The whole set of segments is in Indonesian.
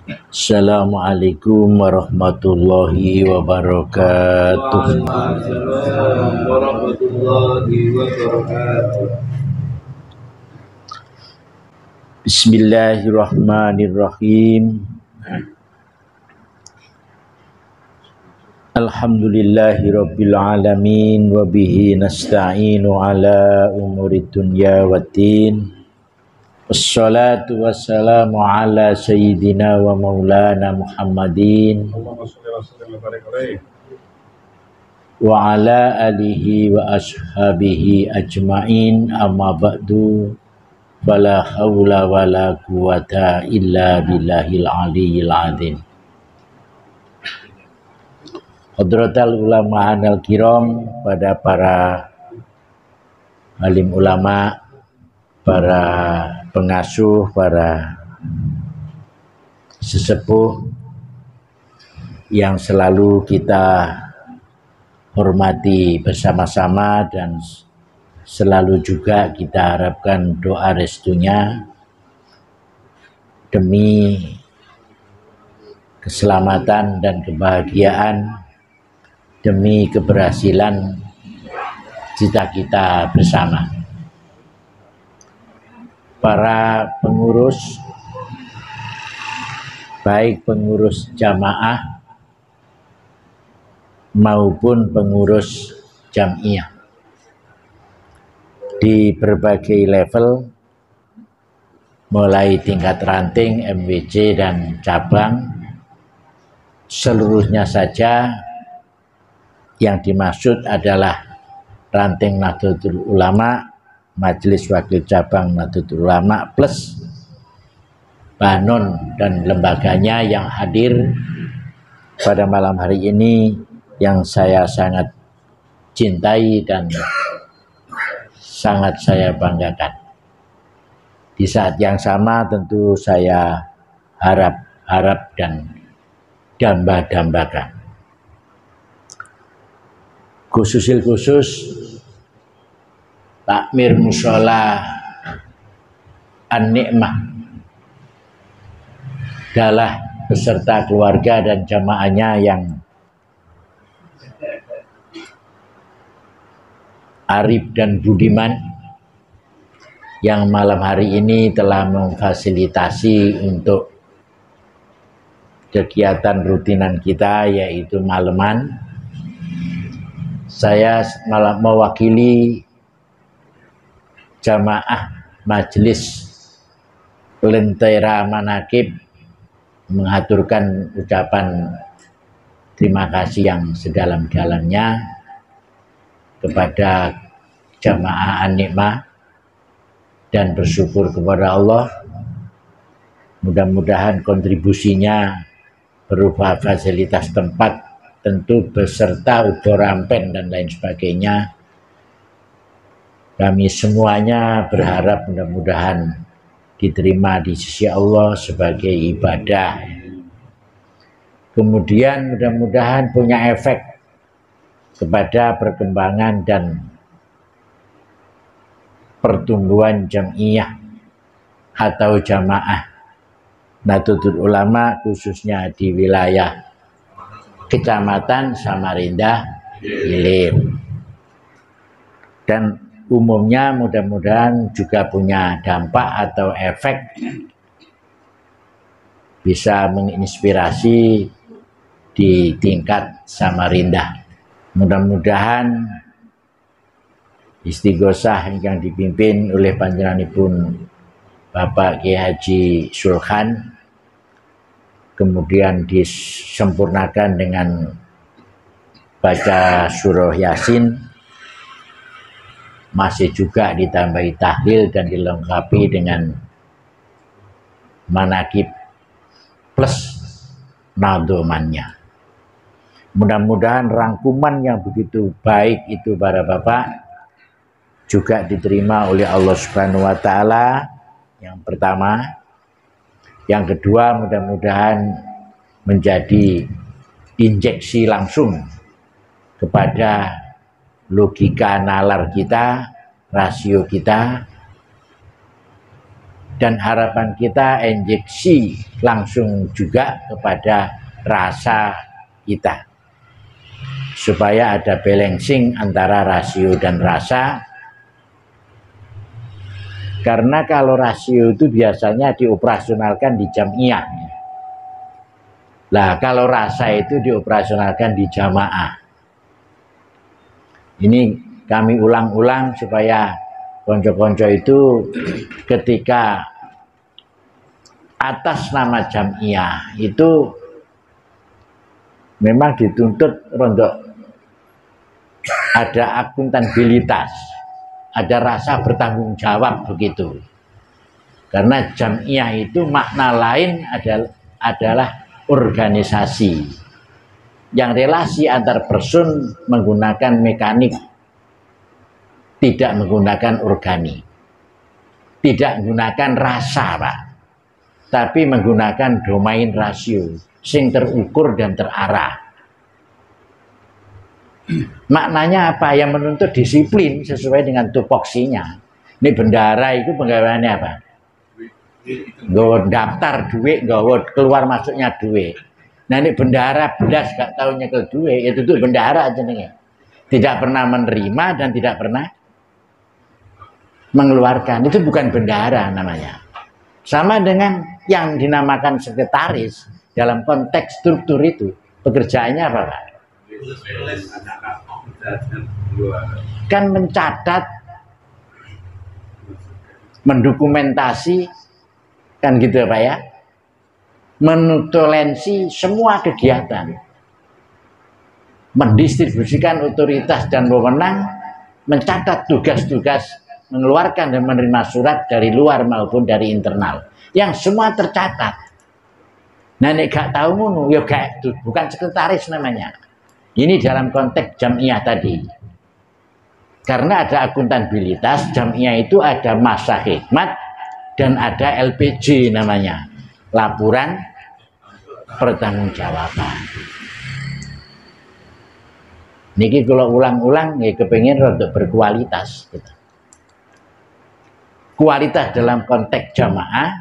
Assalamualaikum warahmatullahi wabarakatuh. Waalaikumsalam warahmatullahi wabarakatuh. Bismillahirrahmanirrahim. Alhamdulillahi rabbil alamin wa bihi nasta'inu ala umurid dunya waddin. Wassalatu wassalamu ala sayyidina wa maulana Muhammadin wa ala alihi wa ashabihi ajma'in, amma ba'du. Fala haula wala quwata illa billahil aliyyil azim. Hadratal ulama anal kiram, pada para alim ulama, para pengasuh, para sesepuh yang selalu kita hormati bersama-sama dan selalu juga kita harapkan doa restunya demi keselamatan dan kebahagiaan, demi keberhasilan cita-cita bersama. Para pengurus, baik pengurus jamaah maupun pengurus jamiah di berbagai level, mulai tingkat ranting, MWC dan cabang, seluruhnya saja yang dimaksud adalah ranting Nahdlatul Ulama, Majelis Wakil Cabang Nahdlatul Ulama, plus Banon dan lembaganya yang hadir pada malam hari ini, yang saya sangat cintai dan sangat saya banggakan. Di saat yang sama tentu saya harap dan damba-dambakan. Khusus takmir mushola An-Ni'mah adalah beserta keluarga dan jamaahnya yang arif dan budiman, yang malam hari ini telah memfasilitasi untuk kegiatan rutinan kita, yaitu maleman. Saya malah mewakili jamaah Majelis Lentera Manakib mengaturkan ucapan terima kasih yang sedalam-dalamnya kepada jamaah An-Ni'mah dan bersyukur kepada Allah. Mudah-mudahan kontribusinya berupa fasilitas tempat, tentu beserta ubor rampen dan lain sebagainya. Kami semuanya berharap mudah-mudahan diterima di sisi Allah sebagai ibadah. Kemudian mudah-mudahan punya efek kepada perkembangan dan pertumbuhan jamiah atau jamaah Nahdlatul Ulama, khususnya di wilayah Kecamatan Samarinda Hilir, dan umumnya mudah-mudahan juga punya dampak atau efek bisa menginspirasi di tingkat Samarinda. Mudah-mudahan istighosah yang dipimpin oleh panjenenganipun Bapak Kiai Haji Sulhan kemudian disempurnakan dengan baca surah Yasin, masih juga ditambahi tahlil dan dilengkapi dengan manakib plus nadomannya. Mudah-mudahan rangkuman yang begitu baik itu para bapak juga diterima oleh Allah Subhanahu wa Ta'ala, yang pertama. Yang kedua, mudah-mudahan menjadi injeksi langsung kepada logika nalar kita, rasio kita, dan harapan kita injeksi langsung juga kepada rasa kita supaya ada balancing antara rasio dan rasa, karena kalau rasio itu biasanya dioperasionalkan di jamiah. Lah kalau rasa itu dioperasionalkan di jamaah. Ini kami ulang-ulang supaya konco-konco itu ketika atas nama jamiah itu memang dituntut untuk ada akuntabilitas, ada rasa bertanggung jawab begitu. Karena jamiah itu makna lain adalah organisasi yang relasi antar person menggunakan mekanik, tidak menggunakan organik, tidak menggunakan rasa, Pak, tapi menggunakan domain rasio sing terukur dan terarah. Maknanya apa? Yang menuntut disiplin sesuai dengan tupoksinya. Ini bendara itu penggawaannya apa? Nggawa daftar duit, nggawa keluar masuknya duit. Nah ini bendara belas gak tahu nyekel duit, itu tuh bendara jenenge. Tidak pernah menerima dan tidak pernah mengeluarkan, itu bukan bendara namanya. Sama dengan yang dinamakan sekretaris dalam konteks struktur itu, pekerjaannya apa, Pak? Kan mencatat, mendokumentasi, kan gitu Pak ya, menutulensi semua kegiatan, mendistribusikan otoritas dan wewenang, mencatat tugas-tugas, mengeluarkan dan menerima surat dari luar maupun dari internal, yang semua tercatat. Nah nek gak tahu ngono ya gak, bukan sekretaris namanya. Ini dalam konteks jamiah tadi. Karena ada akuntabilitas, jamiah itu ada masa hikmat dan ada LPJ namanya, laporan pertanggungjawaban. Niki kalau ulang-ulang ya kepengin untuk berkualitas gitu. Kualitas dalam konteks jamaah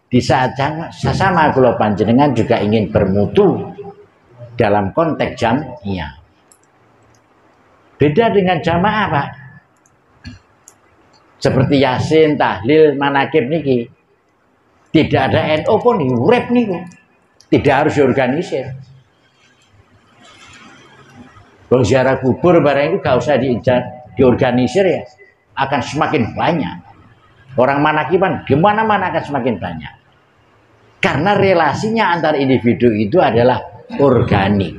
di saat sama kalau panjenengan juga ingin bermutu dalam konteks jamiah. Beda dengan jamaah, Pak. Seperti Yasin, tahlil, manakib niki. Tidak ada NU pun urip niku. Tidak harus diorganisir. Kalau ziarah kubur barang itu gak usah diorganisir ya. Akan semakin banyak. Orang manakiban gimana mana akan semakin banyak. Karena relasinya antar individu itu adalah organik.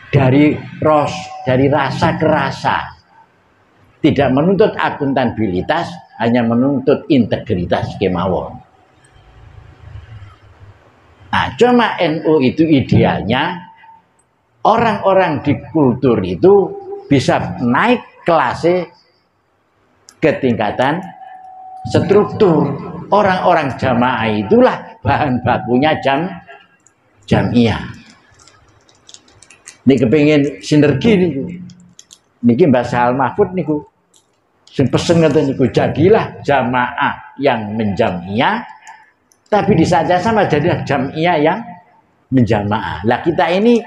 Dari rasa ke rasa. Tidak menuntut akuntabilitas, hanya menuntut integritas kemawon. Nah, cuma NU itu idealnya orang-orang di kultur itu bisa naik kelasnya ke tingkatan struktur. Orang-orang jamaah itulah bahan bakunya jamiah. Ini kepingin sinergi niku. Niki Mbah Sahal Mahfud niku. Sing pesen ngoten niku, jadilah jamaah yang menjamiah, tapi di saat yang sama jadilah jamiah yang menjamaah. Lah kita ini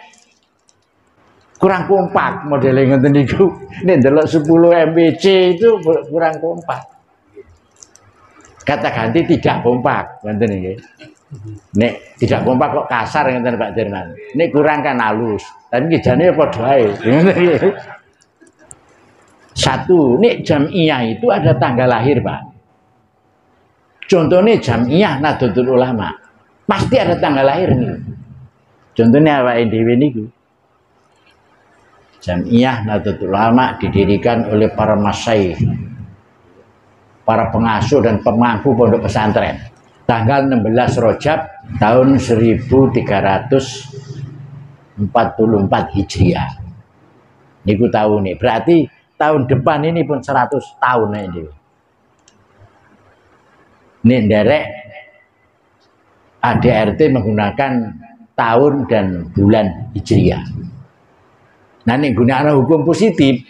kurang kompak modelnya ngoten niku. Nek ndelok 10 MBC itu kurang kompak. Kata ganti tidak kompak ngoten niki. Nek tidak kompak kok kasar ngoten Pak Dirman. Nek kurang kan halus. Tapi kijane padha ae. Satu, nek jamiah itu ada tanggal lahir, Pak. Contohnya jamiah Nahdlatul Ulama. Pasti ada tanggal lahir nih. Contohnya awake dhewe niku. Jamiah Nahdlatul Ulama didirikan oleh para masyayikh, para pengasuh dan pemangku pondok pesantren. Tanggal 16 Rajab tahun 1344 Hijriah. Niku tahu nih, berarti tahun depan ini pun 100 tahun ini. Ini nderek ADRT menggunakan tahun dan bulan Hijriah. Nah ini gunanya hukum positif,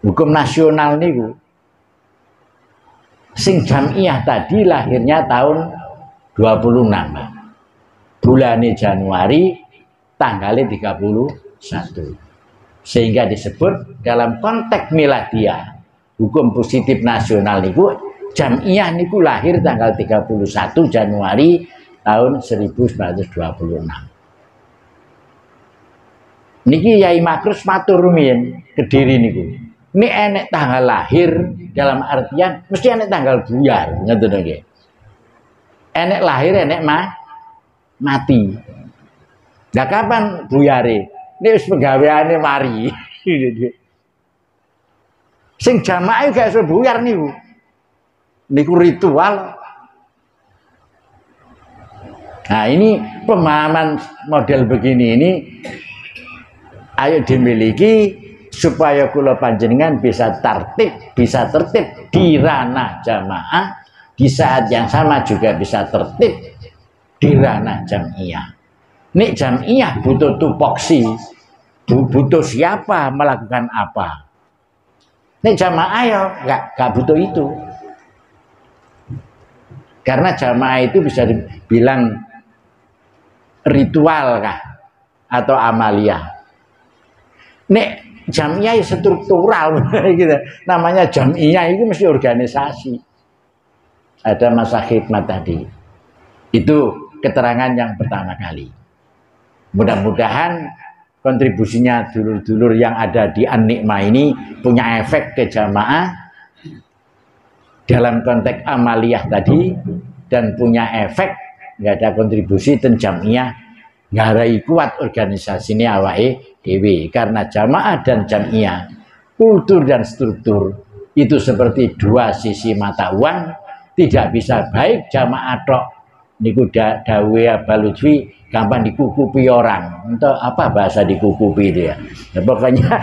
hukum nasional niku Sing Jamiah tadi lahirnya tahun 26, Pak. Bulannya Januari, tanggalnya 31. Sehingga disebut dalam konteks miladiah hukum positif nasional niku Jamiah niku lahir tanggal 31 Januari tahun 1926. Niki Yai Makrus matur rumiyin Kediri niku. Ini enek tanggal lahir dalam artian mesti enek tanggal buyar, ngoten nggih. Enek lahir enek mati. Lah kapan buyare? Ini wis penggaweane mari. Sing jamaah gak iso buyar niku. Niku ritual. Nah, ini pemahaman model begini ini ayo dimiliki supaya kula panjenengan bisa tertib di ranah jamaah, di saat yang sama juga bisa tertib di ranah jamiah. Nek jamiah butuh tupoksi, butuh siapa melakukan apa. Nek jamaah ya gak butuh itu. Karena jamaah itu bisa dibilang ritual kah atau amalia. Nek jamiah struktural gitu. Namanya jamiah itu mesti organisasi. Ada masa khidmat tadi. Itu keterangan yang pertama kali. Mudah-mudahan kontribusinya dulur-dulur yang ada di An-Nikmah ini punya efek ke jamaah dalam konteks amaliyah tadi dan punya efek nggak ada kontribusi ten jamiah ngarai kuat organisasi ini awake dhewe. Karena jamaah dan jamiah, kultur dan struktur itu seperti dua sisi mata uang, tidak bisa baik jamaah tok. Niku dawe Abah Lutfi gampang dikukupi orang. Entah apa bahasa dikukupi itu ya. Nah, pokoknya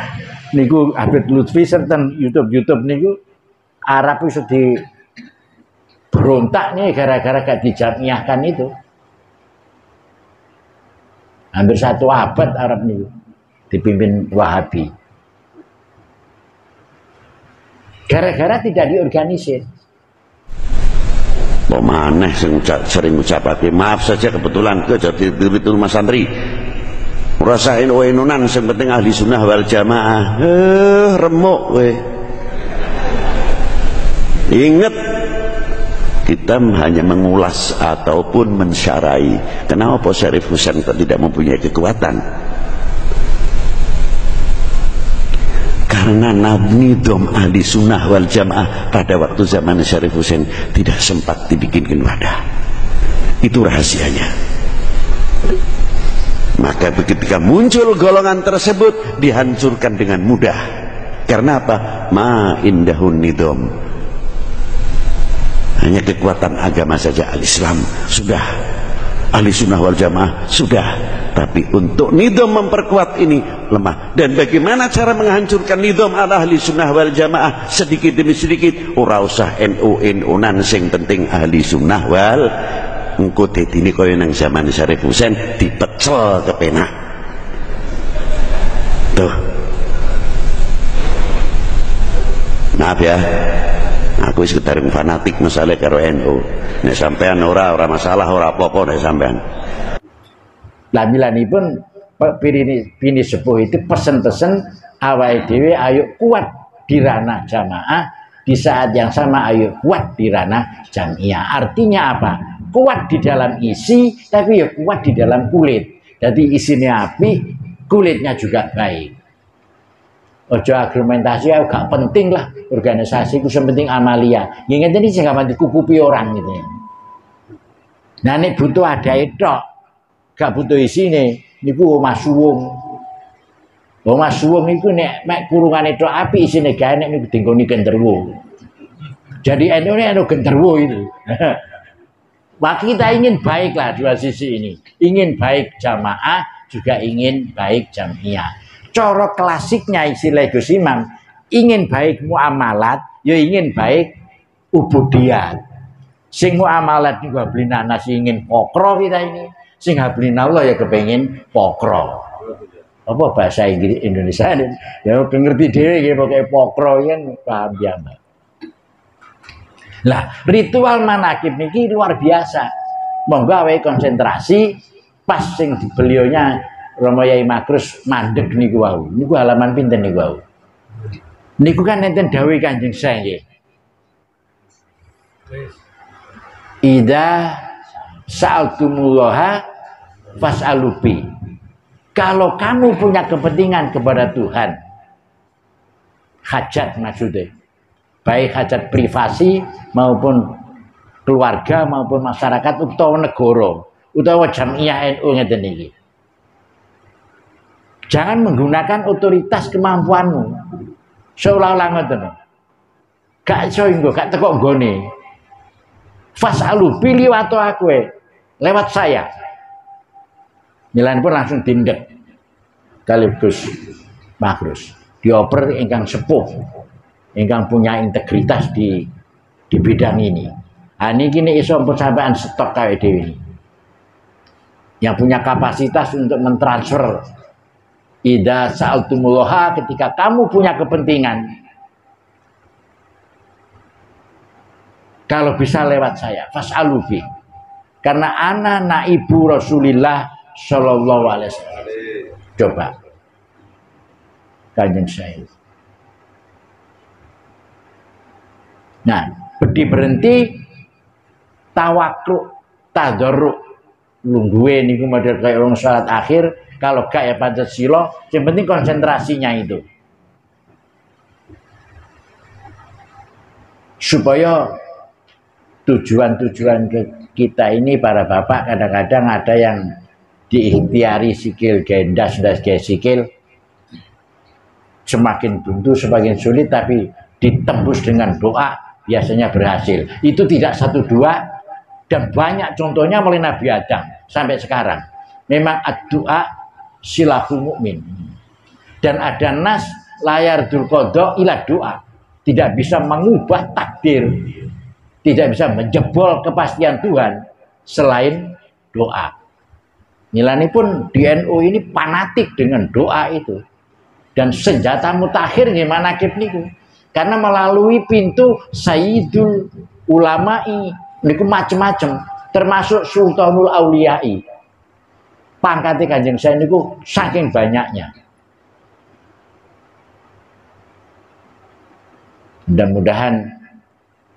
niku Habib Lutfi serta YouTube niku Arab itu di berontak nih gara-gara gak dijamiahkan itu. Hampir 1 abad Arab niku dipimpin Wahabi. Gara-gara tidak diorganisir. Kok maneh sering ngucapake maaf saja kebetulan ke jadi itu Mas Santri. Rasain enunan sing penting ahli sunnah wal jamaah. Remuk kowe. Ingat kita hanya mengulas ataupun mensyarai. Kenapa Syarif Husain tidak mempunyai kekuatan? Karena nidom ahli sunnah wal jamaah pada waktu zaman Syarif Husain tidak sempat dibikinkan wadah. Itu rahasianya. Maka ketika muncul golongan tersebut dihancurkan dengan mudah. Karena apa? Ma indahun nidom. Hanya kekuatan agama saja al-Islam sudah, ahli sunnah wal jamaah sudah. Tapi untuk nidom memperkuat ini lemah. Dan bagaimana cara menghancurkan nidom ahli sunnah wal jamaah sedikit demi sedikit? Ora usah NU-NU-nan sing penting ahli sunnah wal. Engko ini kaya nang zaman Syarif Husain dipecel kepenak. Tuh. Maaf ya. Aku sekedar fanatik masalah karo NU. Nek sampean ora masalah, ora apa-apa nek sampean. Lamilanipun pini sepuh itu pesen-pesen awake dhewe ayo kuat di ranah jamaah, di saat yang sama ayo kuat di ranah jamiah. Artinya apa? Kuat di dalam isi tapi ya kuat di dalam kulit. Jadi isinya api, kulitnya juga baik. Ojo argumentasi ya gak penting lah organisasi ku penting amalia. Ingat ini jangan dikukupi orang gitu. Nah ini butuh ada itu. Gak butuh isine niku omah suwung. Omah suwung niku nek mek kurungane tok api isine gawe nek niku dinggoni genderuwo. Jadi NU ini genderuwo itu. Maka kita ingin baiklah dua sisi ini. Ingin baik jamaah juga ingin baik jamiah. Cara klasiknya istilah Gus Imam, ingin baik muamalat, ya ingin baik ubudiyat. Sing muamalat niku beli nanas ingin pokro kita ini. Sing hablin Allah ya kepengin pokro. Apa bahasa Inggris Indonesia ini? Ya ngerti dhewe nggih pokoke pokro yen paham ya, Mbak. Lah, ritual manakib niki luar biasa. Monggo awake konsentrasi pas sing beliaunya Romo Yai Makrus mandeg niku wau. Niku halaman pinten niku wau. Niku kan enten dawuh Kanjeng saya nggih. Ida sa'altumullaha fas'alubi. Kalau kamu punya kepentingan kepada Tuhan, hajat maksudnya, baik hajat privasi maupun keluarga maupun masyarakat utawa negara utawa jamiah NU ngeten iki. Jangan menggunakan otoritas kemampuanmu. Seolah-olah ngoten. Gak iso engko, gak teko nggone. Fas'alu pilih wato aku lewat saya. Milan pun langsung tindak kali Gus Makrus. Dioper ingkang sepuh, ingkang punya integritas di bidang ini. Nah, ini kini iso sampean stok kayak dewi ini. Yang punya kapasitas untuk mentransfer ida sa'altumullaha ketika kamu punya kepentingan. Kalau bisa lewat saya, fas'alubi. Karena ana naibu Rasulillah Shallallahu Alaihi Wasallam. Coba, Kanjeng saya. Nah, berhenti tawakruk, tadarruk, lungguwe niku model kayak orang salat akhir. Kalau gak ya Pancasila, yang penting konsentrasinya itu. Supaya tujuan-tujuan kita ini para bapak kadang-kadang ada yang diikhtiari sikil gendas dan sikil semakin buntu semakin sulit, tapi ditembus dengan doa biasanya berhasil. Itu tidak satu dua dan banyak contohnya mulai Nabi Adam sampai sekarang. Memang doa silahul mukmin. Dan ada nas layar dulqadha ila doa, tidak bisa mengubah takdir, tidak bisa menjebol kepastian Tuhan selain doa. Milani pun di NU ini fanatik dengan doa itu. Dan senjata mutakhir gimana niku? Karena melalui pintu Sayyidul Ulama'i niku macam-macam, termasuk Sultanul Auliyai. Pangkatnya Kanjeng saya niku saking banyaknya. Mudah-mudahan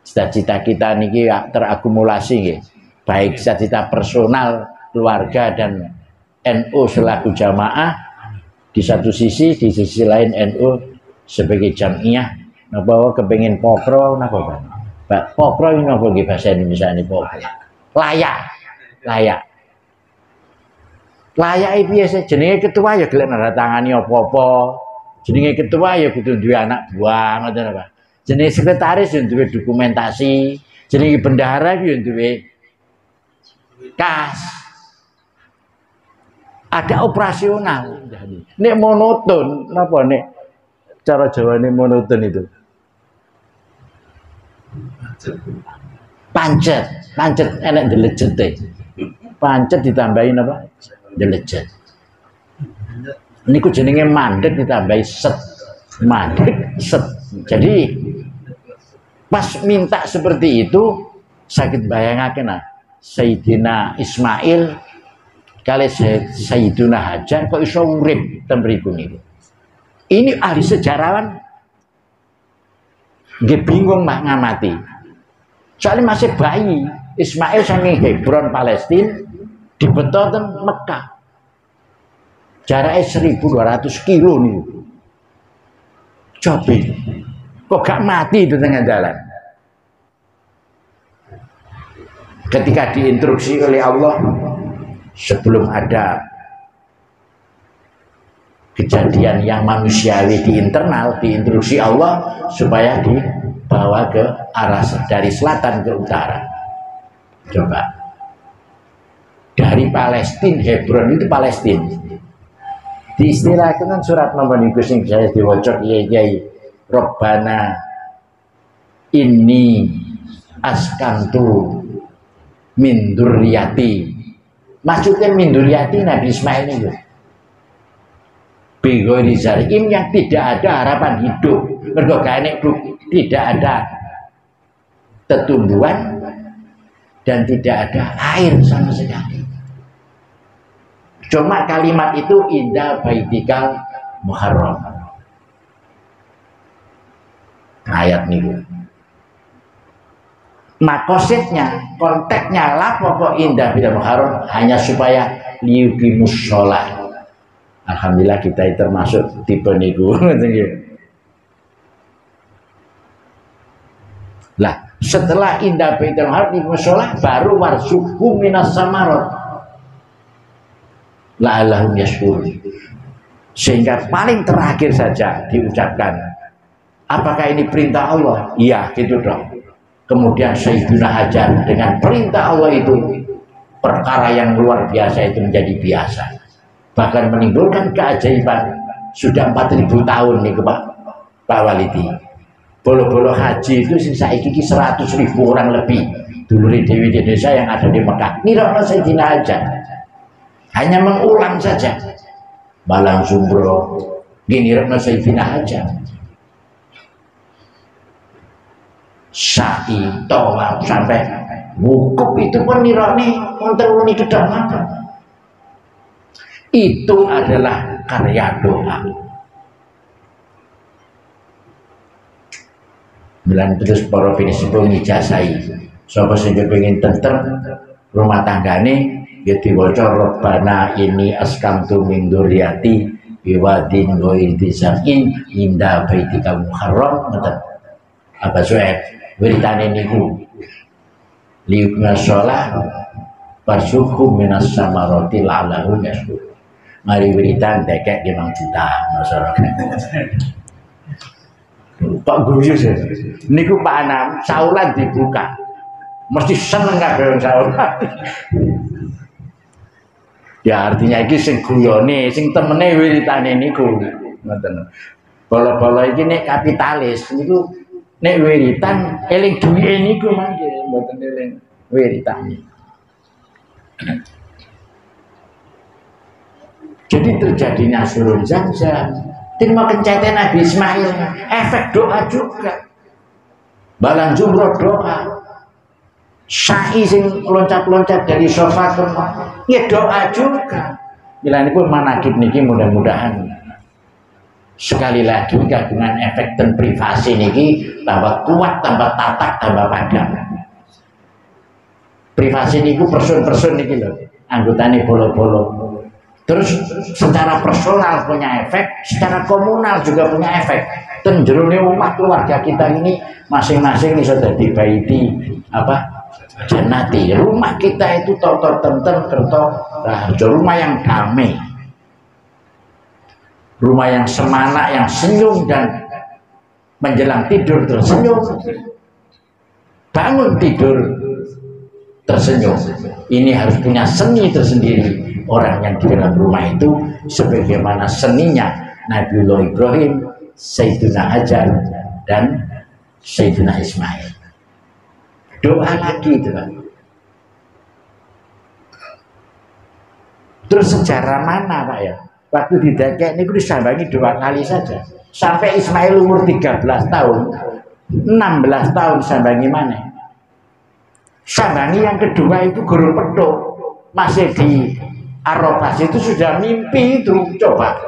cita-cita kita niki terakumulasi nggih. Baik cita-cita personal, keluarga dan NU selaku jamaah di satu sisi, di sisi lain NU sebagai jamiah. Napa kepengin pokro napa Pak? Pokro ini napa nggih bahasa Indonesia ini pokro? Layak. Layak iki biasa jenenge ketua ya gelek naratangani apa-apa. Jenenge ketua ya kudu duwe anak buah ngoten apa. Jenenge sekretaris ya duwe dokumentasi, jenenge bendahara ya duwe kas. Ada operasional. Nek monoton, napa nek cara Jawane monoton itu? Pancet enek delegete. Pancet ditambahin apa? Delejet. Niku jenenge mandek ditambahi set. Mandek set. Jadi pas minta seperti itu sakit bayangaken nah. Sayyidina Ismail kali Sayyiduna Hajar kok iso urip ten mriku niku. Ini ahli sejarawan nggih bingung mak ngamati. Soalnya masih bayi, Ismail saking Hebron Palestina dibeto ten Mekah. Jaraknya 1200 kilo nih. Coba, kok gak mati di tengah jalan? Ketika diinstruksi oleh Allah, sebelum ada kejadian yang manusiawi di internal, diinstruksi Allah supaya dibawa ke arah dari selatan ke utara. Coba. Dari Palestina, Hebron itu Palestina. Diistilahkan surat nomor niku sing saya diwaca kiai Robbana inni askantu min dzurriyyati. Maksudnya min dzurriyyati Nabi Ismail itu. Bigori zarim yang tidak ada harapan hidup. Mergo tidak ada tetumbuhan dan tidak ada air sama sekali. Cuma kalimat itu inda baitikal muharram. Ayat ini. Makosidnya, konteksnya lah pokok indah baitikal muharram hanya supaya liuqimus sholat. Alhamdulillah kita termasuk tipe niku. Lah, setelah indah baitikal muharram liuqimus sholat baru warzuqhum minas samarot. La'allahum yashkurun. Sehingga paling terakhir saja diucapkan, apakah ini perintah Allah? Iya, gitu dong. Kemudian Sayyidina Hajar dengan perintah Allah itu, perkara yang luar biasa itu menjadi biasa, bahkan menimbulkan keajaiban. Sudah 4.000 tahun nih Pak Walidi. Bolo-bolo haji itu saiki 100.000 orang lebih dulu di Dewi Indonesia yang ada di Mekah. Nirokno Sayyidina Hajar hanya mengulang saja balang sumbro gini rekna Sayyidina Hajar sa'i tawaf sampai wukuf itu pun nirokni menteruni kedalam. Itu adalah karya doa. Bilang terus para pinisipun ijazai sapa sing kepengin tentrem rumah tanggane ya diwaca Rabbana ini askamtu min dzurriyyati biwadin ghairi dzar'in inda baitikal muharram. Ngoten apa suwe wiritane niku liuqimus shalah warzuqhum minas samarati la'allahum yashkurun. Mari wiritan dekek 5 juta masyarakat. Pak guyu sih niku Pak Anam saulan dibuka mesti seneng kabeh wong saulan. Ya artinya iki sing guyone, sing temene wiritane niku. Ngoten. Bola-bola iki nek kapitalis niku nek wiritan eling duwike niku mangke, mboten eling wiritane. Jadi terjadinya surun Zamzam, terima kenceten Nabi Ismail, efek doa juga. Balang jumroh doa. Sa'i sing loncat-loncat dari sofa ke ya doa juga. Bila ini pun manakib niki mudah-mudahan sekali lagi gabungan efek dan privasi niki tambah kuat, tambah tatak, tambah padam. Privasi niku person-person niki loh, anggotane bolo-bolo. Terus secara personal punya efek, secara komunal juga punya efek. Dan jerone umat keluarga kita ini masing-masing iso dadi baiti apa? Jannati. Rumah kita itu totor tenten kerto rumah yang damai, rumah yang semana, yang senyum dan menjelang tidur tersenyum, bangun tidur tersenyum. Ini harus punya seni tersendiri orang yang di dalam rumah itu, sebagaimana seninya Nabiullah Ibrahim, Sayyidina Hajar dan Sayyidina Ismail. Doa lagi itu kan. Terus sejarah mana Pak ya? Waktu di Dakek ini disambangi 2 kali saja. Sampai Ismail umur 13 tahun, 16 tahun sambangi mana? Sambangi yang kedua itu guru pedok, masih di Arafah itu sudah mimpi itu, coba.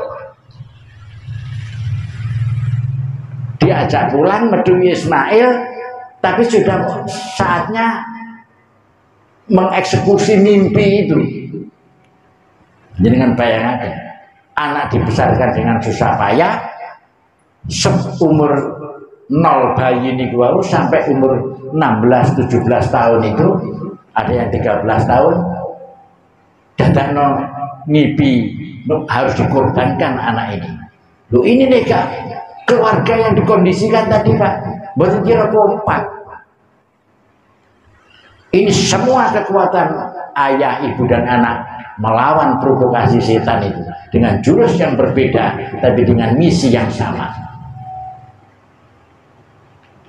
Diajak pulang medui Ismail, tapi sudah saatnya mengeksekusi mimpi itu. Jadi dengan bayangan anak dibesarkan dengan susah payah, umur 0 bayi ini baru sampai umur 16-17 tahun itu, ada yang 13 tahun, datang ngipi harus dikorbankan anak ini. Loh ini nih Kak, keluarga yang dikondisikan tadi Pak, bukan kira kompak. Ini semua kekuatan ayah, ibu dan anak melawan provokasi setan itu dengan jurus yang berbeda tapi dengan misi yang sama.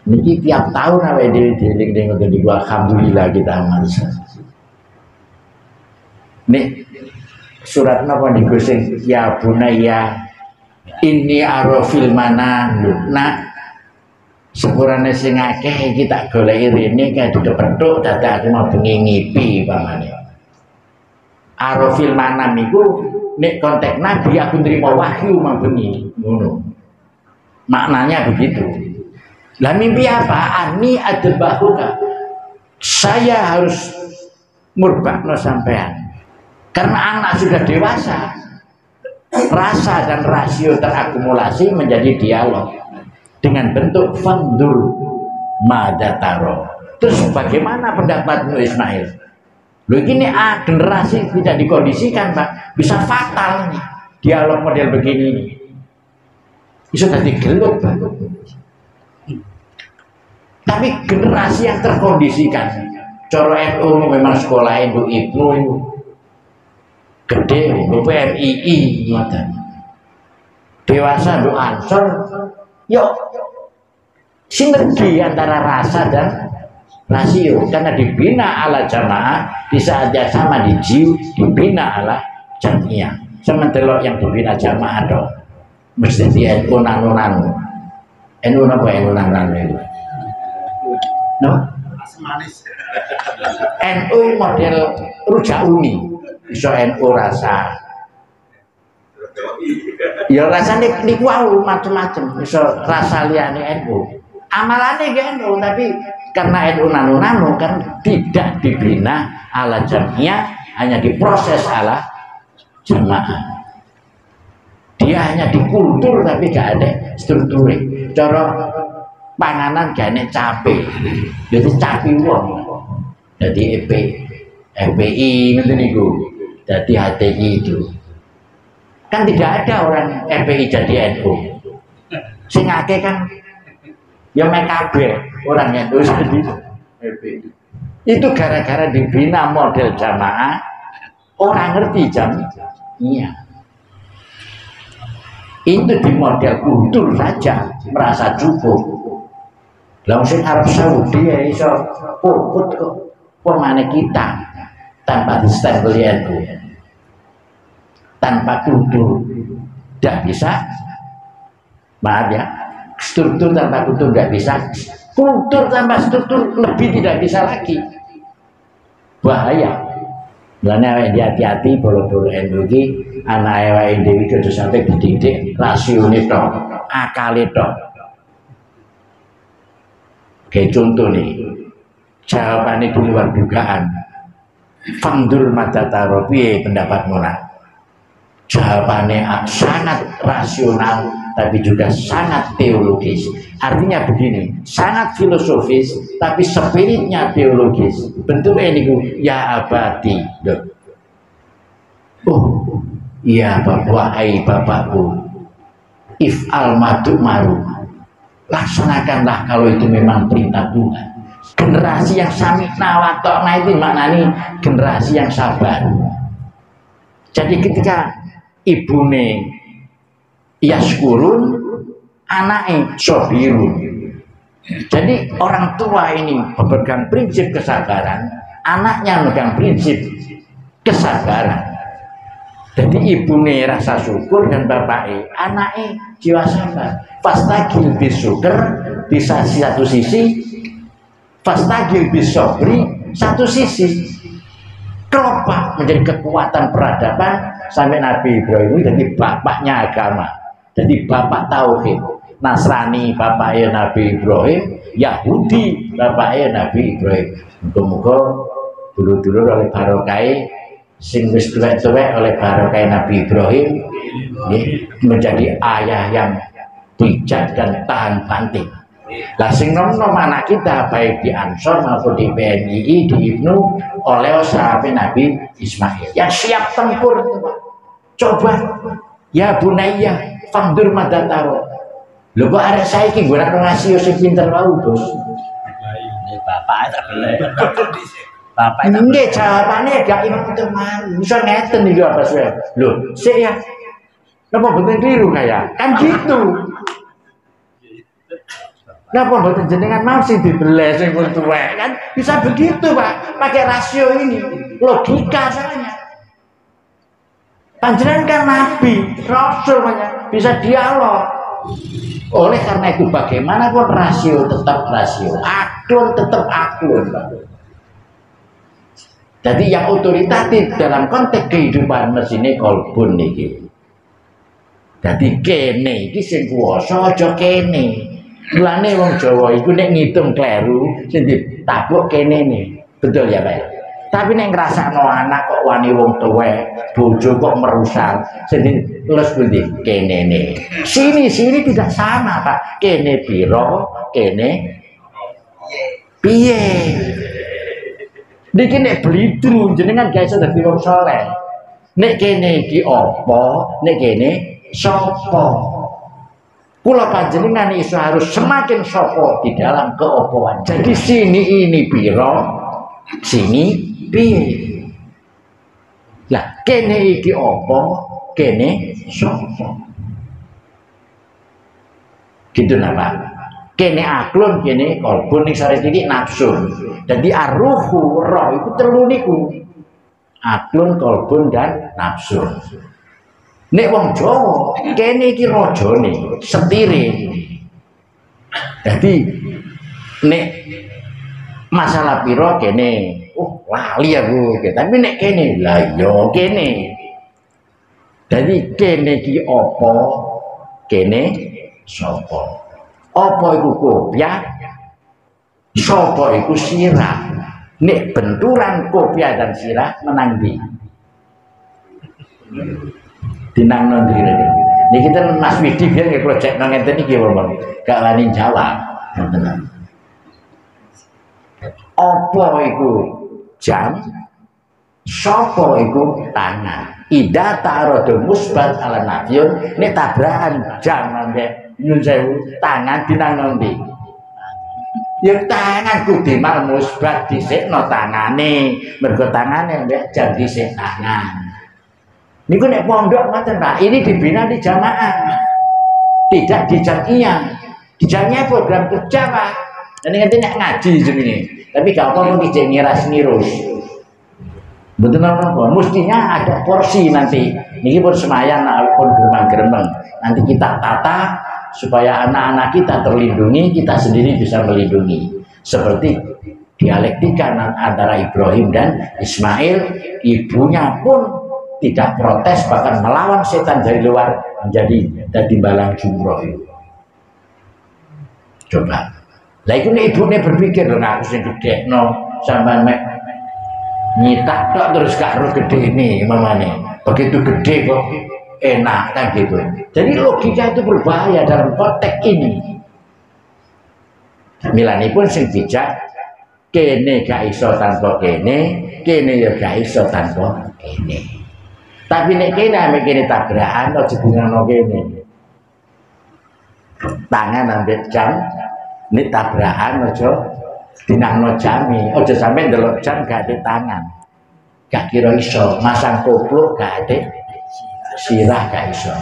Niki tiap tahun awake dhewe dieling-eling ngoten niku alhamdulillah kita aman. Nek surat napa niku sing ya bunaya inni ara fil manam. Nah, Sepurane sing akeh iki tak goleki rene kae dikepethuk dadi aku mau bengi ngipi pamane. Arafil manam iku nek konteks nabi aku nerima wahyu mau bengi ngono. Maknanya begitu. Lah mimpi apa? Ani adbahuka. Saya harus murbakno sampean. Karena anak sudah dewasa. Rasa dan rasio terakumulasi menjadi dialog dengan bentuk fandur madataro. Terus bagaimana pendapatmu Ismail? Loh ini generasi tidak dikondisikan Pak, bisa fatal nih dialog model begini ini. Bisa jadi gelut Pak. Tapi generasi yang terkondisikan, coro NU memang sekolah NU Ibnu gede, PMII, dewasa do ansor, yuk sinergi antara rasa dan rasio karena dibina ala jamaah di saat yang sama dibina ala jamiah. Sementara yang dibina jamaah dong mesti di NU nanu NU apa NU nanu itu no NU model rujak uni iso NU rasa ya rasanya niku macam-macam iso rasa liyane NU amalane ge NU tapi karena NU nanu kan tidak dibina ala jamiah hanya diproses ala jamaah. Dia hanya dikultur tapi gak ada strukturnya. Cara panganan gak ada cape, jadi cape wong. Jadi FPI nanti niku, jadi HTI itu. Kan tidak ada orang FPI jadi NU. Sing akeh kan ya MKB orang NU jadi FPI. Itu gara-gara dibina model jamaah, orang ngerti jamiah. Itu di model kultur saja merasa cukup. Langsung Arab Saudi ya iso puput kok pemane kita tanpa distempel NU, tanpa kultur tidak bisa. Maaf ya, struktur tanpa kultur tidak bisa. Kultur tanpa struktur lebih tidak bisa lagi. Bahaya. Mulane hati-hati bolo-bolo NU iki anake wae dhewe kudu sampe dididik rasione tok, akale tok. Kayak contoh nih, jawabannya di luar dugaan. Fangdur madataro piye pendapatmu nak? Jawabannya sangat rasional tapi juga sangat teologis. Artinya begini, sangat filosofis tapi spiritnya teologis. Bentuknya ini ya abadi. Oh, iya wahai bapakku, if'al madu maru, laksanakanlah kalau itu memang perintah Tuhan. Generasi yang sami nawatokna itu maknanya generasi yang sabar. Jadi ketika ibune yaskurun, anaknya sobirun. Jadi orang tua ini memegang prinsip kesabaran, anaknya memegang prinsip kesabaran. Jadi ibune rasa syukur dan bapaknya, anaknya jiwa sabar. Fastagil bisyukur di satu sisi, fastagil bisobri satu sisi. Kelopak menjadi kekuatan peradaban sampai Nabi Ibrahim jadi bapaknya agama. Jadi bapak tauhid. Nasrani bapaknya Nabi Ibrahim, Yahudi bapaknya Nabi Ibrahim. Muga-muga dulu-dulu oleh barokai sing wis tuwek-tuwek oleh barokai Nabi Ibrahim menjadi ayah yang bijak dan tahan banting. Lah sing nom-nom anak kita baik di Ansor maupun di PNII di Ibnu oleh sahabat Nabi Ismail yang siap tempur. Coba ya bunayya fangdur madataro. Lho kok arek saiki gue nak ngasih sing pinter wae, Bos. Bapak tak boleh. Bapak tak boleh. Jawabane gak imam teman. Bisa ngeten iki apa sih? Lho, sik ya. Napa boten keliru kaya? Kan gitu. Napa boten jenengan mau sing dibeles sing wong tuwek kan bisa begitu, Pak. Pakai rasio ini, logika soalnya. Panjenengan kan nabi, rasul banyak bisa dialog. Oleh karena itu bagaimanapun rasio tetap rasio, aklun tetap aklun. Jadi yang otoritatif dalam konteks kehidupan mesine kolbun niki. Jadi kene iki sing kuwasa aja kene. Mulane wong Jawa iku nek ngitung kleru sing ditabuk kene nih. Betul ya, Pak? Tapi nek ngrasakno anak kok wani wong tuwek, bojo kok merusak, sing les pundi kene nih. Sini tidak sama, Pak. Kene piro, kene piye. Niki nek blidru jenengan gak iso dadi wong saleh. Nek kene iki apa, nek kene sapa. Kula panjenengan iso harus semakin sapa di dalam keopoan. Jadi sini ini piro, sini piye. Lah kene iki apa, kene sapa. Gitu napa? Kene aklun, kene kolbun, ning sare iki nafsu. Jadi arruhu roh itu telu niku. Aklun, kolbun dan nafsu. Nek wong Jawa kene iki rajane, setire. Jadi nek masalah piro kene, lali aku, tapi nek kene lah yo kene. Jadi kene iki apa, kene sapa. Apa iku kopiah, sapa iku sirah. Nek benturan kopiah dan sirah menang di dinang non diri. Niki kita Mas Widi biar nggak project nang ngenten iki wong gak wani jawab. Apa iku jam, sapa iku tangan. Ida ta'aradu musbat ala nafyun, nek tabrakan jam ambek nyun sewu tangan dinang nanti. Ya tangan kudu mal musbat dhisikno tangane, mergo tangane mbek jam dhisik tangan. Niku nek pondok ngoten Pak, ini dibina di jamaah. Tidak di jamiah. Di jamiah program kerja Pak. Dan ngerti nek ngaji jenenge. Tapi gak apa mung dijek ngiras-nirus. Mboten napa, mestinya ada porsi nanti. Niki pun semayan pun geremeng-geremeng. Nanti kita tata supaya anak-anak kita terlindungi, kita sendiri bisa melindungi. Seperti dialektika antara Ibrahim dan Ismail, ibunya pun tidak protes, bahkan melawan setan dari luar menjadi timbalan jumroh. Coba, lah itu nih ibunya berpikir loh, aku sing gede, sampai nyitak tok terus gak roh gede ini, mamane, begitu gede kok enak kan gitu. Jadi logika itu berbahaya dalam konteks ini. Milani pun sing bijak, kene gak iso tanpa kene, kene ya gak iso tanpa kene. Tapi nek kene ame kene tabrakan aja dinano kene. Tangan ambek jam nek tabrakan aja dinano jame, aja sampe ndelok jam gak ada tangan. Gak kira iso, masang kopluk gak ada sirah gak iso.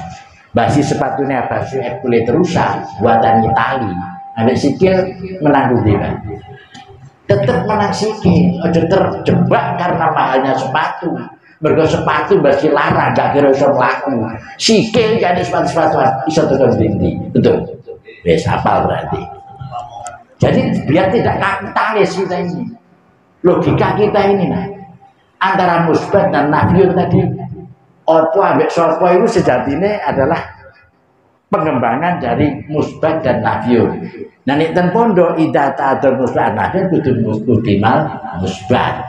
Basi sepatunya basi kulit rusak buatan Itali. Ambek sikil menang ndi Pak? Tetep menang sikil, aja terjebak karena mahalnya sepatu. Mergo sepatu basi larang gak kira iso mlaku. Sikil jadi sepatu-sepatuan iso tekan dindi. Betul. Wis hafal berarti. Jadi biar tidak kapitalis kita ini. Logika kita ini nah. Antara musbat dan nafyun tadi, apa ambek sapa itu sejatinya adalah pengembangan dari musbat dan nafyun. Nah nek ten pondok ida ta'atul musbat nafyun kudu mustqimal musbat.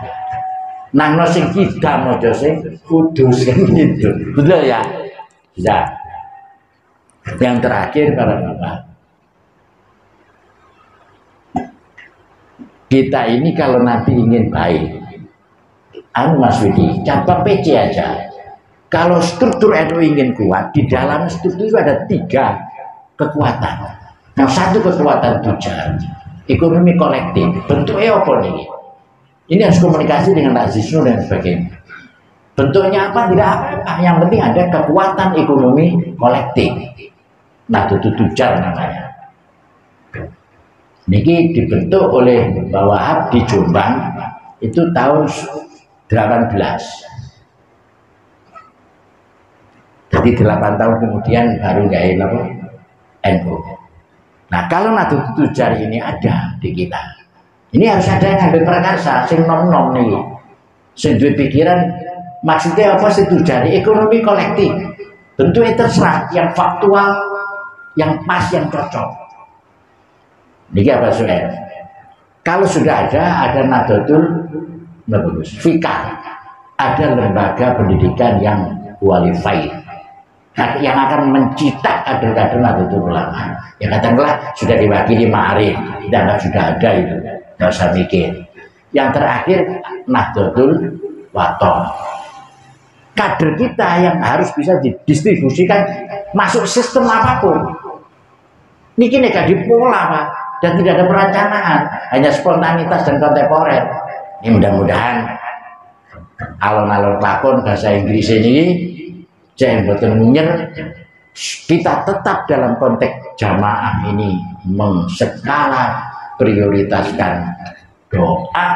Nang no sing kidam aja sing kudus kan gitu. Betul ya? Sudah. Yang terakhir para bapak. Kita ini kalau nanti ingin baik, Mas Widi, cabang PC aja. Kalau struktur NU ingin kuat, di dalam struktur itu ada 3 kekuatan. Nah, satu kekuatan tujuan, ekonomi kolektif. Bentuknya apa nih? Ini harus komunikasi dengan Nazisme dan sebagainya. Bentuknya apa? Tidak apa-apa. Yang penting ada kekuatan ekonomi kolektif. Nah, itu tujuan namanya. Niki dibentuk oleh Mbah Wahab di Jombang itu tahun 18. Jadi 8 tahun kemudian baru nggak NU. Nah, kalau Nahdlatul Tujar ini ada di kita, ini harus ada yang ngambil prakarsa, sing nom-nom nih, sing duwe pikiran, maksudnya apa sih tujar? Ekonomi kolektif, tentu itu terserah, yang faktual, yang pas, yang cocok. Ini apa soal? Kalau sudah ada Nahdlatul Fikar, ada lembaga pendidikan yang qualified, yang akan mencetak kader-kader Nahdlatul Ulama. Ya katakanlah sudah diwakili Ma'arif, dan sudah ada itu, nggak usah mikir. Yang terakhir Nahdlatul Wathon. Kader kita yang harus bisa didistribusikan masuk sistem apapun. Niki nek dipola Pak, dan tidak ada perencanaan, hanya spontanitas dan kontemporer. Ini mudah-mudahan alon-alon lakon bahasa Inggris ini jangan boten munyer, kita tetap dalam konteks jamaah ini mengskala prioritaskan doa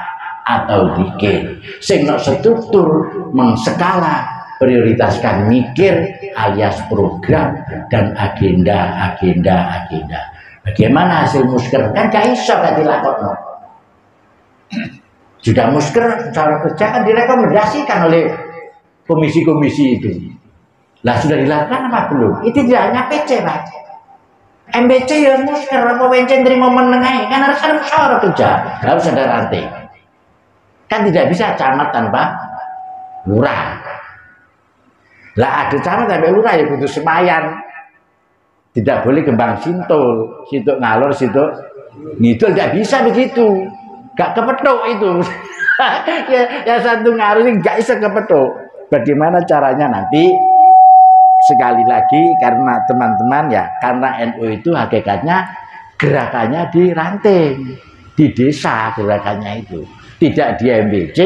atau zikir, sing struktur mengskala prioritaskan mikir alias program dan agenda. Bagaimana hasil musker? Kan gak iso gak dilakoni. Sudah musker cara kerja kan direkomendasikan oleh komisi-komisi itu. Lah sudah dilakukan apa belum? Itu tidak hanya PC Pak. MBC ya musker apa WC terima menengahi kan harus ada musyawarah kerja, harus ada ranting. Kan tidak bisa camat tanpa lurah. Lah ada camat tanpa lurah ya butuh semayan. Tidak boleh kembang sintul, situ ngalor, situ ngidul, tidak bisa begitu. Gak kepethuk itu. ya satu ngalor ini gak bisa kepethuk. Bagaimana caranya nanti? Sekali lagi karena teman-teman ya, karena NU itu hakikatnya gerakannya di ranting, di desa gerakannya itu, tidak di MBC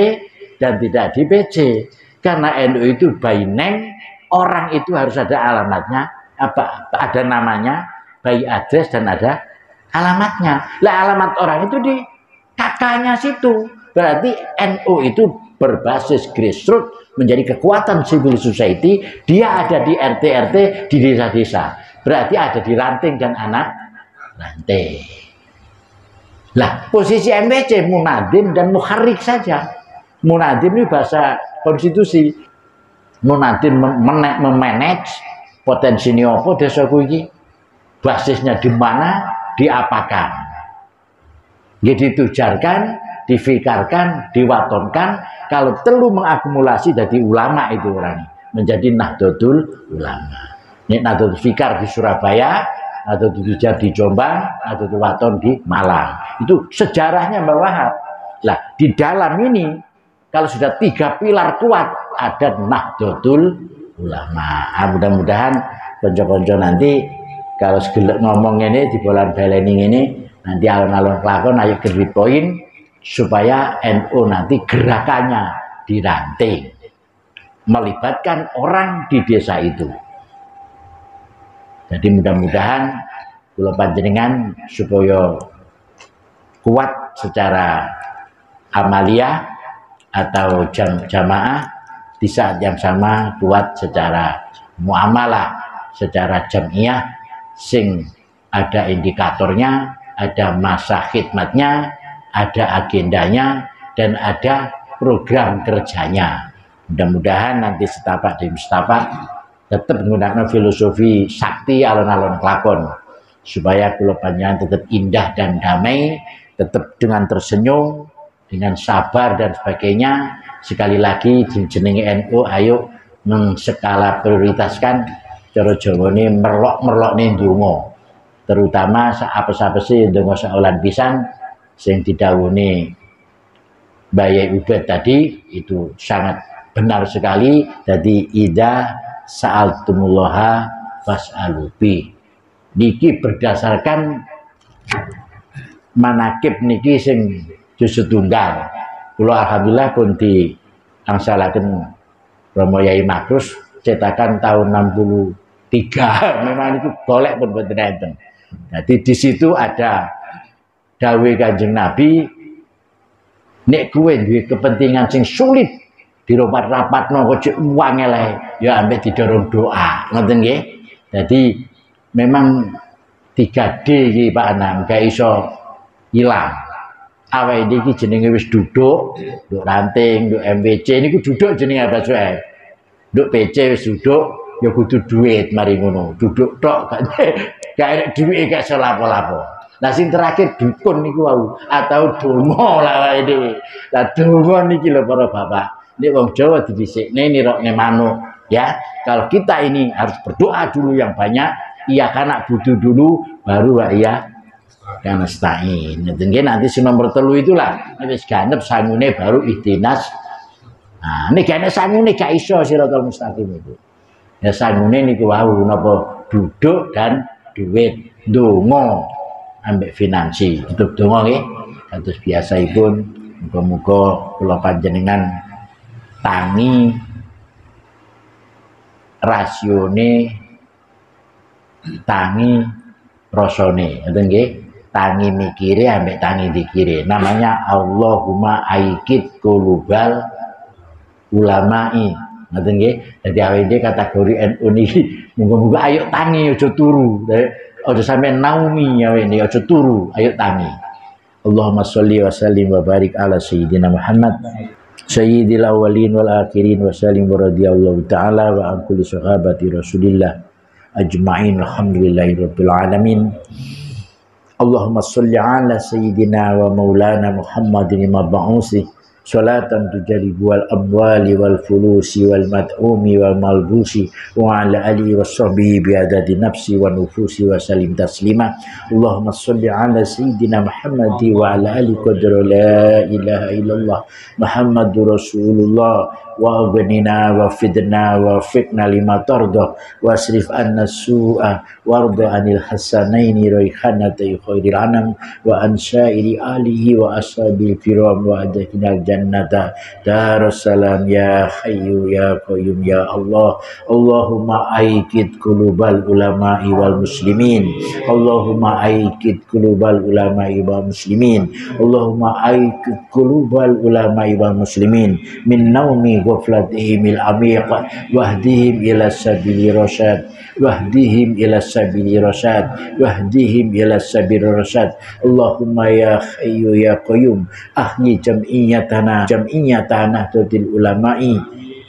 dan tidak di PC. Karena NU itu by name, orang itu harus ada alamatnya, ada namanya, by address dan ada alamatnya. Lah alamat orang itu di kakaknya situ. Berarti NU itu berbasis grassroots, menjadi kekuatan civil society. Dia ada di RT-RT, di desa-desa. Berarti ada di ranting dan anak ranting. Lah posisi MBC munadim dan muharrik saja. Munadim ini bahasa konstitusi. Munadim memanage potensi ini apa desa kuwi, basisnya di mana, diapakan, jadi ditujarkan, difikarkan, diwatonkan. Kalau perlu mengakumulasi jadi ulama itu orang menjadi Nahdlatul Ulama. Ini Nahdlatul Fikar di Surabaya, Nahdlatul Tujar di Jombang, Nahdlatul Wathon di Malang. Itu sejarahnya Mbak Wahab. Lah di dalam ini kalau sudah 3 pilar kuat ada Nahdlatul Ulama. Mudah-mudahan konco-konco nanti kalau segelek ngomong ini di bulan balening ini nanti alon-alon kelakon ayo ke poin supaya NU nanti gerakannya diranting, melibatkan orang di desa itu. Jadi mudah-mudahan kula panjenengan supaya kuat secara amalia atau jamaah, di saat yang sama kuat secara muamalah, secara jamiah, sing ada indikatornya, ada masa khidmatnya, ada agendanya, dan ada program kerjanya. Mudah-mudahan nanti setapak demi setapak tetap menggunakan filosofi sakti alon-alon kelakon supaya kula panjenengan tetap indah dan damai, tetap dengan tersenyum, dengan sabar dan sebagainya. Sekali lagi jenenge NU ayo mengskala prioritaskan cara Jawane merlok-merlok ning donga, terutama apa-apa sih donga saulan pisan sing didhawuhi Bayi Ubed tadi itu sangat benar sekali. Jadi idza sa'altumullaha fas'alubi niki berdasarkan manakib niki sing juz tunggal. Kula alhamdulillah pun di angsalaken Romo Yai Makrus cetakan tahun 63. Memang itu golek pun boten enten. Jadi di situ ada dawuh Kanjeng Nabi, nek kowe duwe kepentingan sing sulit dirapat-rapatno kok wangel ae ya ambek didorong doa, ngoten nggih. Jadi memang 3D iki Pak Anam gak iso ilang. Awake iki jenenge wis duduk, nduk ranting, nduk MWC niku duduk jenenge apa suwe. Nduk PC wis duduk ya kudu duit mari ngono. Duduk tok gak enek duwike gak iso lapo-lapo. Nah sing terakhir dukun niku wau atau donga lah awake dhewe. Lah donga niki lho para bapak. Nek wong Jawa didhisikne nirokne manuk ya. Kalau kita ini harus berdoa dulu yang banyak, iya kana butuh dulu baru wa iya kana stain. Nanti si nomor 3 itulah wis ganep sangune baru ihtinas. Nah, nek gak sangune gak iso siratal mustaqim itu. Ya sangune niku wau napa duduk dan duit donga ambek finansi. Tutup donga nggih. Kados biasaipun muga-muga kula panjenengan tangi rasione tangi rasane ngoten nggih tangi mikire ambek tangi dikire namanya Allahumma aikid qulubal ulama'i ngoten nggih dadi awake kategori NU niki muga-muga ayo tangi aja turu aja sampe naumi awake aja turu ayo tangi Allahumma sholli wa sallim wa barik ala sayyidina Muhammad sayyidil awwalin wal akhirin wa sallim wa radhiyallahu ta'ala wa an kulli sahabati Rasulillah ajma'in alhamdulillahi rabbil alamin. Allahumma sholli ala sayyidina wa maulana Muhammadin mab'usi salatan tujalibu wal amwali wal fulusi wal mad'umi wal malbusi wa ala alihi wa sahbihi biadadi nafsi wa nufusi wa salim taslima. Allahumma sholli ala sayyidina Muhammadi wa ala alihi qadra la ilaha illallah Muhammadur Rasulullah wa aghnina wa fidna wa fiqna lima tarda wa asrif anna su'a warda anil hasanaini raihanati khairil anam wa ansairi alihi wa ashabil kiram wa adhinal jannata darussalam ya hayyu ya qayyum ya Allah. Allahumma aikid qulubal ulama'i wal muslimin. Allahumma aikid qulubal ulama'i wal muslimin. Allahumma aikid qulubal ulama'i wal muslimin min naumi ghaflatihim al-amiq wahdihim ila sabili rasyad wahdihim ila sabili rasyad wahdihim ila sabili rasyad. Allahumma ya hayyu ya qayyum ahyi jam'iyatana Nahdlatul Ulama'i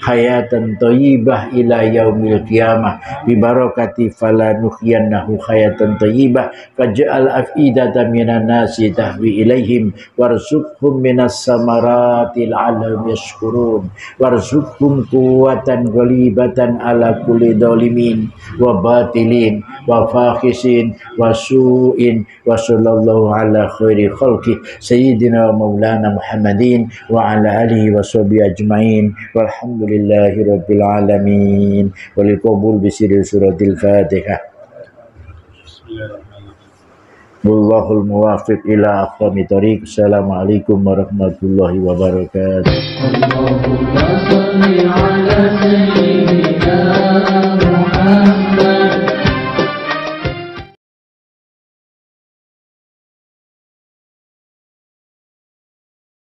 hayatan thayyibah ila yaumil qiyamah bi barakati fala nuhyiyannahu hayatan thayyibah faj'al afidatan minan nasi tahwi ilaihim warzuqhum minas samarati la'allahum yashkurun warzuqhum quwwatan ghalibatan ala kulli dhalimin wa batilin wa fakhisin wa su'in wa sallallahu ala khairi khalqi sayyidina wa maulana Muhammadin wa ala alihi wa sahbihi ajma'in walhamdulillahi rabbil alamin walil qabul bisiril suratil fatihah. Wallahul muwafiq ila aqwamit thoriq. Assalamualaikum warahmatullahi wabarakatuh.